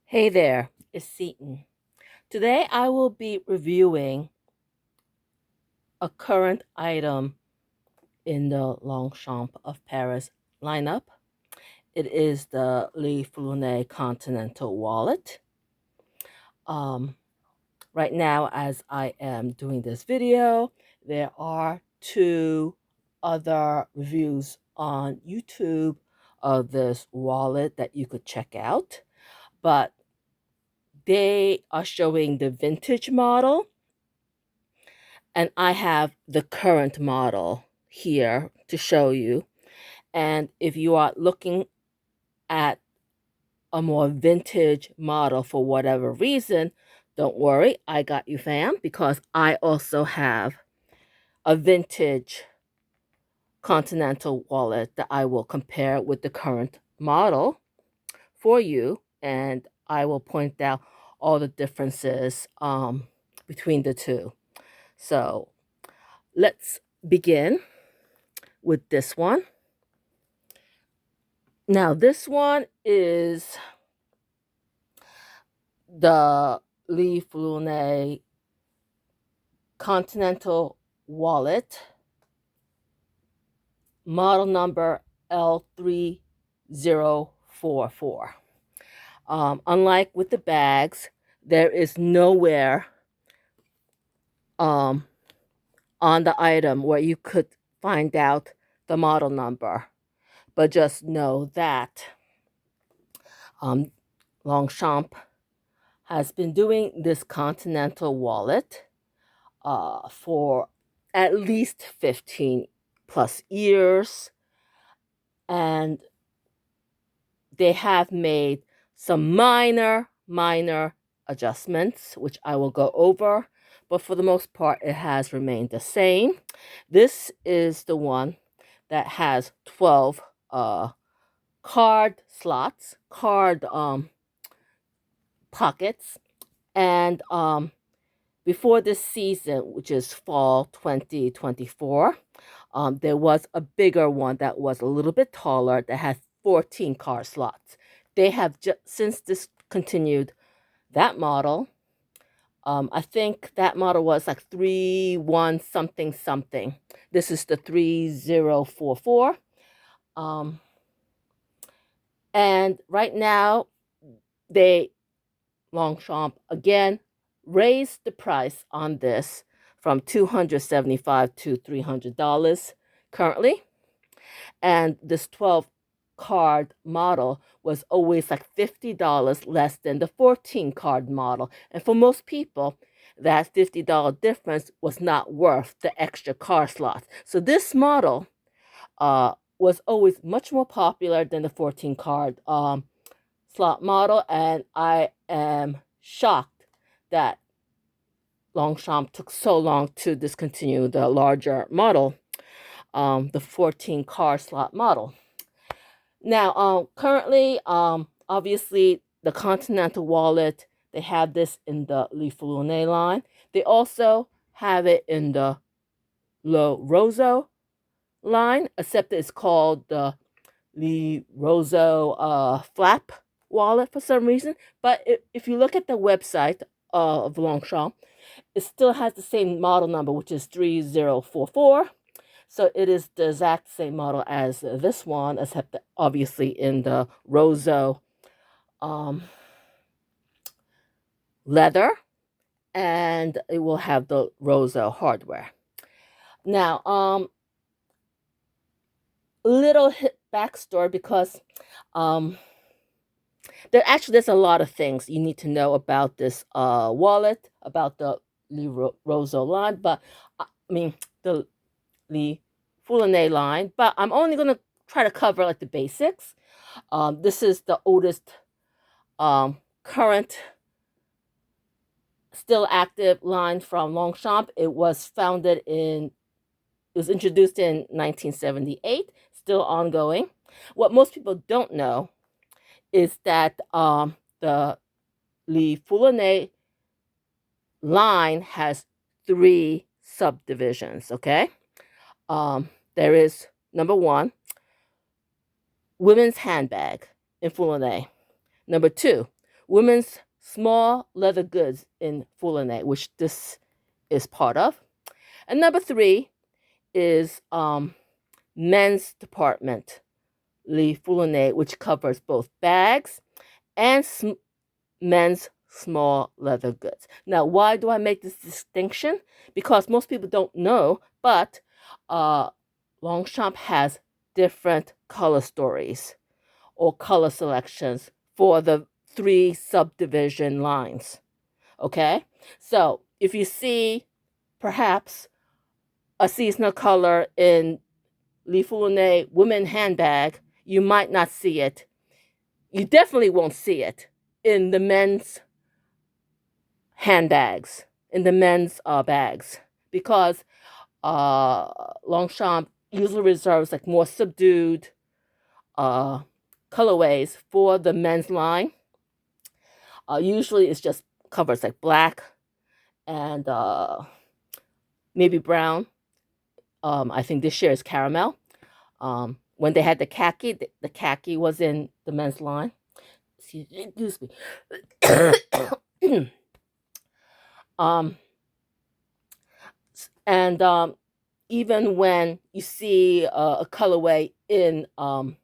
Hey there, it's Seaton. Today I will be reviewing a current item in the Longchamp of Paris lineup. It is the Foulonne Continental wallet. Um, right now, as I am doing this video, there are two other reviews on YouTube of this wallet that you could check out, but they are showing the vintage model. And I have the current model here to show you. And if you are looking at a more vintage model for whatever reason, don't worry, I got you, fam, because I also have a vintage Continental wallet that I will compare with the current model for you. And I will point out all the differences between the two. So let's begin with this one. Now, this one is the Foulonne Continental wallet, model number L3044. Unlike with the bags, there is nowhere on the item where you could find out the model number, but just know that Longchamp has been doing this Continental wallet for at least 15 plus years, and they have made some minor adjustments, which I will go over, but for the most part, it has remained the same. This is the one that has 12 card slots, card pockets, and before this season, which is fall 2024, there was a bigger one that was a little bit taller that had 14 card slots. They have just since discontinued that model. I think that model was like 31 something something. This is the 3044. And right now, Longchamp again raised the price on this from $275 to $300 currently. And this 12 card model was always like $50 less than the 14 card model. And for most people, that $50 difference was not worth the extra card slots. So this model was always much more popular than the 14 card slot model. And I am shocked that Longchamp took so long to discontinue the larger model, the 14 card slot model. Now, currently, obviously, the Continental wallet, they have this in the Foulonne line. They also have it in the roseau line, except it's called the roseau flap wallet for some reason. But if you look at the website of Longchamp, it still has the same model number, which is 3044. So it is the exact same model as this one, except obviously in the roseau leather, and it will have the roseau hardware. Now, little backstory, because there's a lot of things you need to know about this wallet, about the roseau line, but I mean the Foulonne line, but I'm only going to try to cover like the basics. This is the oldest current still active line from Longchamp. It was introduced in 1978, still ongoing. What most people don't know is that the Foulonne line has 3 subdivisions, okay? There is, number 1, women's handbag in Foulonne. Number 2, women's small leather goods in Foulonne, which this is part of. And number 3 is men's department, Le Foulonne, which covers both bags and men's small leather goods. Now, why do I make this distinction? Because most people don't know, but Longchamp has different color stories or color selections for the 3 subdivision lines. Okay? So, if you see perhaps a seasonal color in Le Foulonne women handbag, you might not see it. You definitely won't see it in the men's handbags, in the men's bags, because Longchamp usually reserves like more subdued colorways for the men's line. Usually it's just covers like black and maybe brown. I think this year is caramel. When they had the khaki was in the men's line. Excuse me. And even when you see a colorway in the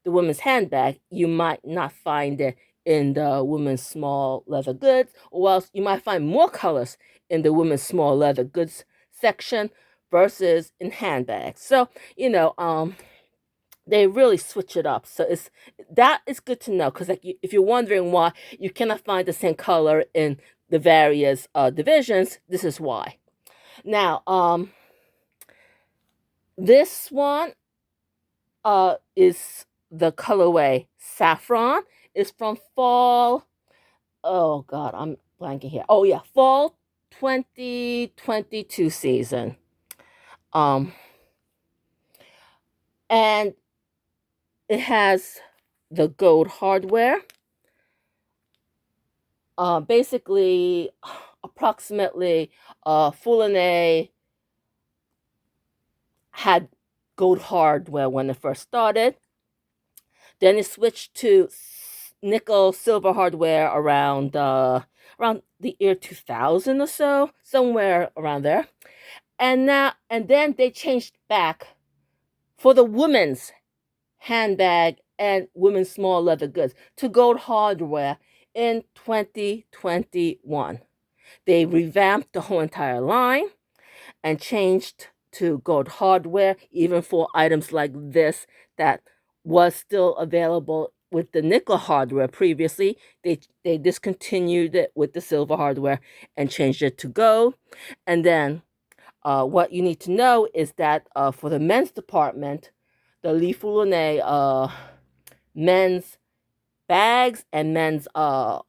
women's handbag, you might not find it in the women's small leather goods, or else you might find more colors in the women's small leather goods section versus in handbags. So, they really switch it up. So that is good to know, because like if you're wondering why you cannot find the same color in the various divisions, this is why. Now, this one is the colorway Saffron. It's from fall. Oh God, I'm blanking here. Oh yeah, fall 2022 season. And it has the gold hardware. Basically, approximately, Foulonne had gold hardware when it first started. Then it switched to nickel silver hardware around the year 2000 or so, somewhere around there. And then they changed back for the women's handbag and women's small leather goods to gold hardware in 2021. They revamped the whole entire line and changed to gold hardware, even for items like this that was still available with the nickel hardware previously. They discontinued it with the silver hardware and changed it to gold. And then what you need to know is that for the men's department, the Le Foulonne men's bags and men's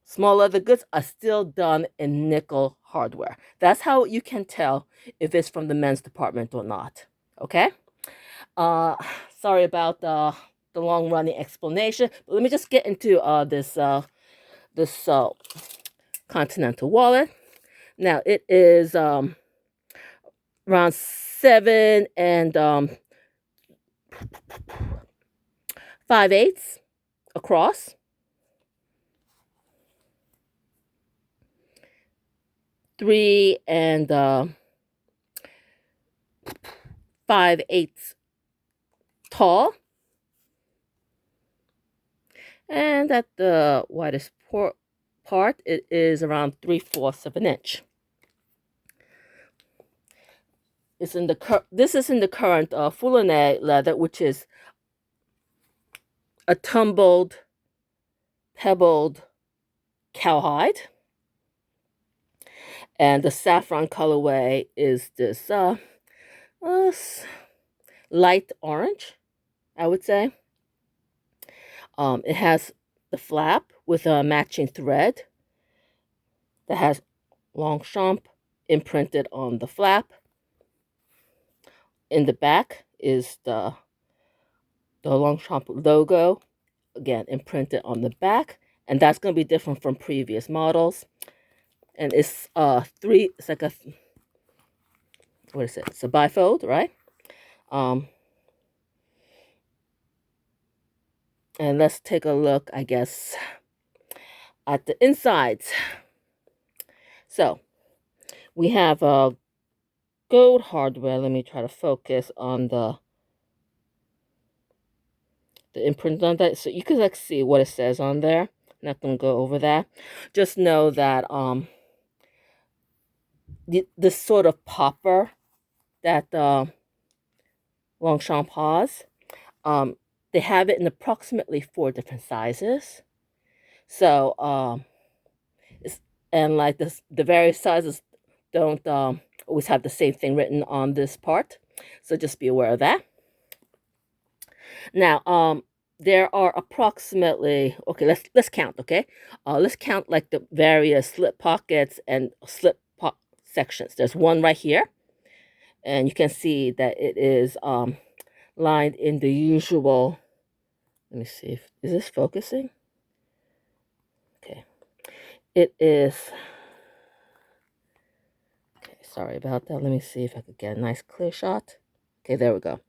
small leather goods are still done in nickel hardware. That's how you can tell if it's from the men's department or not. Okay? Sorry about the long running explanation, but let me just get into this Continental wallet. Now it is around 7 and 5/8 across. 3 and 5/8 tall, and at the widest part, it is around 3/4 of an inch. This is in the current Foulonne leather, which is a tumbled, pebbled cowhide, and the saffron colorway is this light orange, I would say. It has the flap with a matching thread that has Longchamp imprinted on the flap. In the back is the Longchamp logo, again imprinted on the back, and that's going to be different from previous models. And it's it's like a, what is it? It's a bifold, right? And let's take a look, I guess, at the insides. So we have gold hardware. Let me try to focus on the imprint on that, so you can like see what it says on there. I'm not gonna go over that. Just know that this sort of popper that Longchamp has, they have it in approximately 4 different sizes. So and like this, the various sizes don't always have the same thing written on this part. So just be aware of that. Now, there are approximately, okay, let's count, okay? Let's count like the various slip pockets and sections. There's one right here, and you can see that it is lined in the usual. Let me see if is this focusing. Okay, it is. Okay, sorry about that. Let me see if I could get a nice clear shot. Okay, there we go.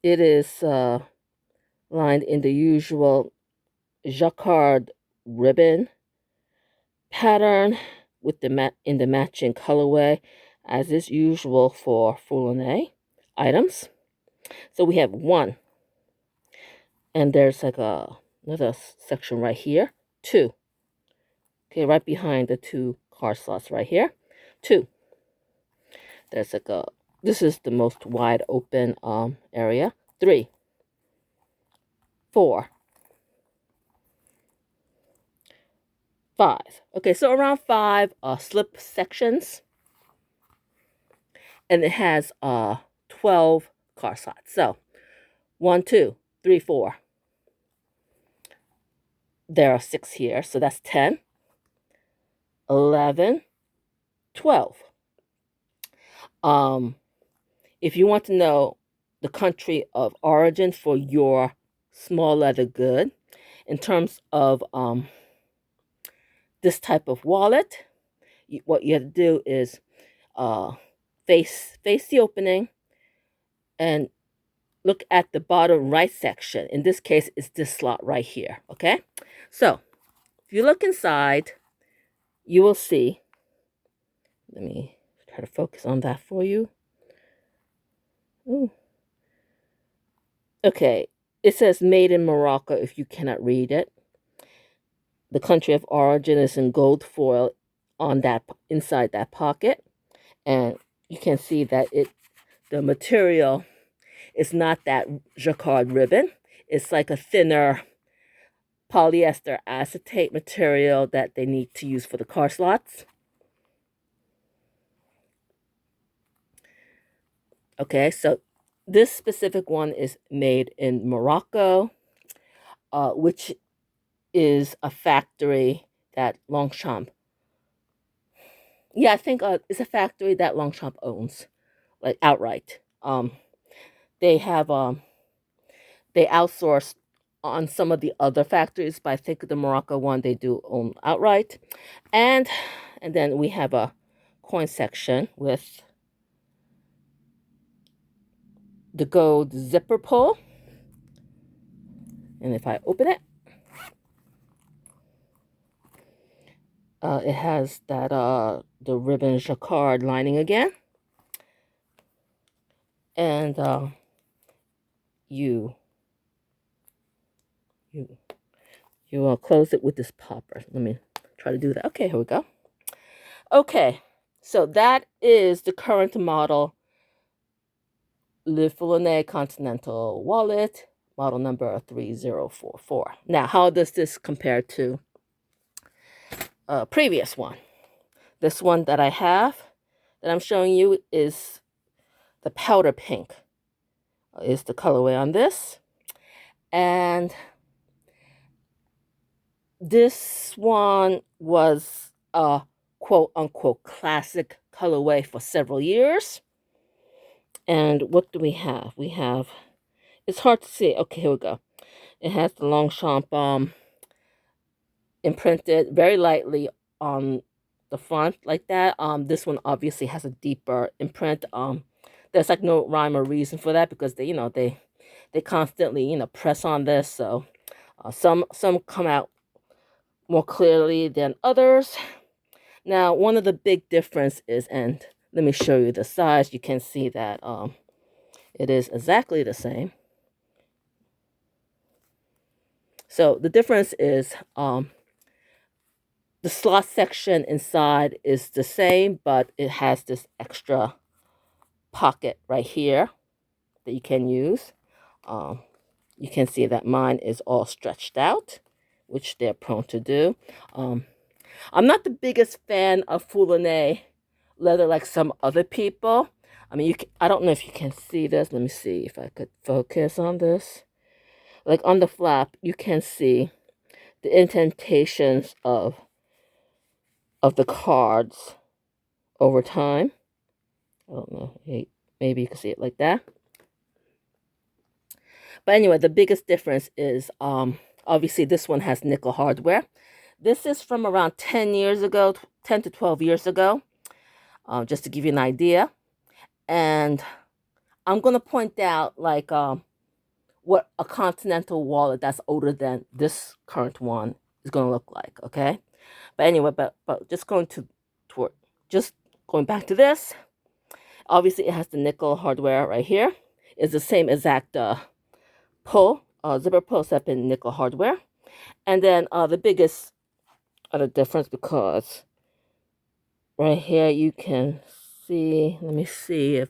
It is lined in the usual jacquard ribbon pattern with in the matching colorway, as is usual for Foulonne items. So we have one, and there's like another section right here. Two. Okay, right behind the 2 card slots right here. 2. There's like this is the most wide open area. 3. 4. 5. Okay, so around 5 slip sections, and it has 12 card slots. So 1, 2, 3, 4. There are 6 here, so that's 10, 11, 12. If you want to know the country of origin for your small leather good, in terms of this type of wallet, what you have to do is face the opening and look at the bottom right section. In this case, it's this slot right here, okay? So, if you look inside, you will see, let me try to focus on that for you. Ooh. Okay, it says made in Morocco if you cannot read it. The country of origin is in gold foil on that inside that pocket, and you can see that the material is not that jacquard ribbon. It's like a thinner polyester acetate material that they need to use for the car slots. Okay, so this specific one is made in Morocco, which is a factory that Longchamp. Yeah, I think it's a factory that Longchamp owns, like outright. They have they outsource on some of the other factories, but I think the Morocco one they do own outright. And then we have a coin section with the gold zipper pull. And if I open it, it has that the ribbon jacquard lining again. And you close it with this popper. Let me try to do that. Okay, here we go. Okay, so that is the current model Le Foulonne Continental wallet, model number 3044. Now, how does this compare to a previous one? This one that I have, that I'm showing you, is the powder pink, is the colorway on this. And this one was a quote-unquote classic colorway for several years. And what do we have? We have, it's hard to see. Okay, here we go. It has the Longchamp imprinted very lightly on the front like that. This one obviously has a deeper imprint. There's like no rhyme or reason for that, because they constantly press on this. So some come out more clearly than others. Now, one of the big difference is, and let me show you the size. You can see that it is exactly the same. So the difference is the slot section inside is the same, but it has this extra pocket right here that you can use. You can see that mine is all stretched out, which they're prone to do. I'm not the biggest fan of Foulonne leather like some other people. I mean, I don't know if you can see this. Let me see if I could focus on this. Like on the flap, you can see the indentations of the cards over time. I don't know. Maybe you can see it like that. But anyway, the biggest difference is obviously this one has nickel hardware. This is from around 10 years ago, 10 to 12 years ago, just to give you an idea. And I'm going to point out like what a Continental wallet that's older than this current one is going to look like, okay? But anyway, but just going back to this. Obviously, it has the nickel hardware right here. It's the same exact zipper pull except in nickel hardware. And then the biggest other difference, because right here you can see, let me see if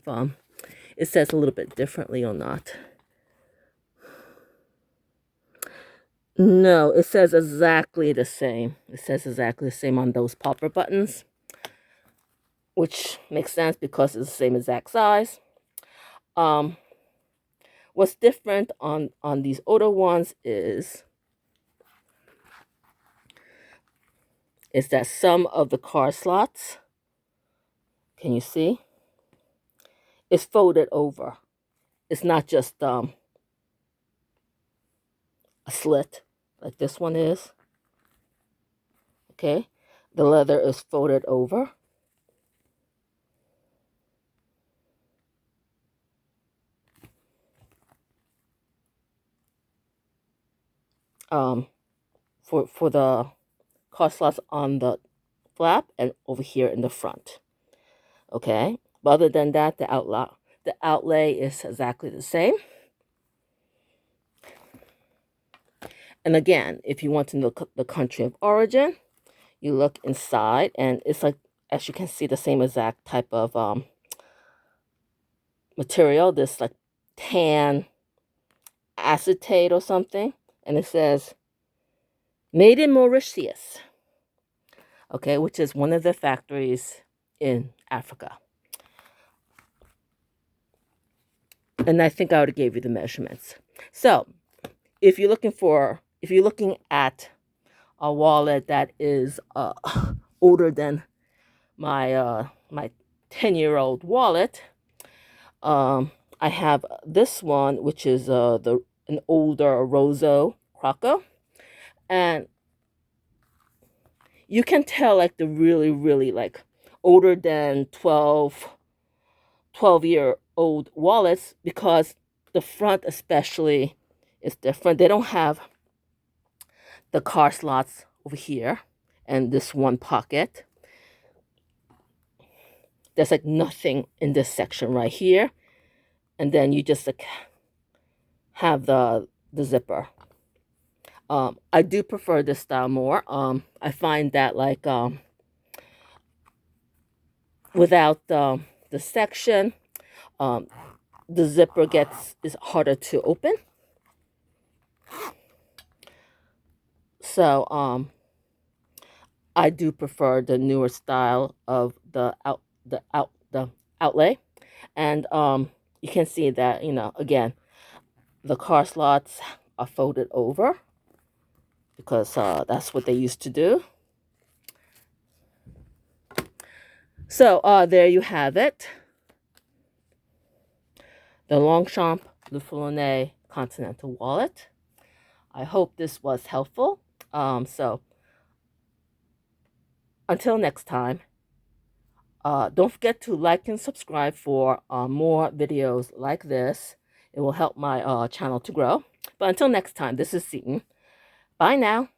it says a little bit differently or not. No, it says exactly the same. It says exactly the same on those popper buttons, which makes sense because it's the same exact size. What's different on these older ones is that some of the card slots, can you see, is folded over. It's not just a slit like this one is. Okay, the leather is folded over. For the card slots on the flap and over here in the front. Okay, but other than that, the outlay is exactly the same. And again, if you want to look the country of origin, you look inside, and it's like, as you can see, the same exact type of material, this like tan acetate or something, and it says made in Mauritius, okay, which is one of the factories in Africa. And I think I already gave you the measurements. So if you're looking at a wallet that is older than my 10-year-old wallet, I have this one, which is an older roseau croco, and you can tell like the really like older than 12-year-old wallets, because the front especially is different. They don't have the card slots over here and this one pocket. There's like nothing in this section right here, and then you just like have the zipper. I do prefer this style more. I find that like without the section, the zipper is harder to open. So I do prefer the newer style of the outlay, and you can see that, you know, again, the card slots are folded over because that's what they used to do. So there you have it. The Longchamp Le Foulonne Continental wallet. I hope this was helpful. So until next time, don't forget to like and subscribe for more videos like this. It will help my channel to grow. But until next time, this is Seaton. Bye now.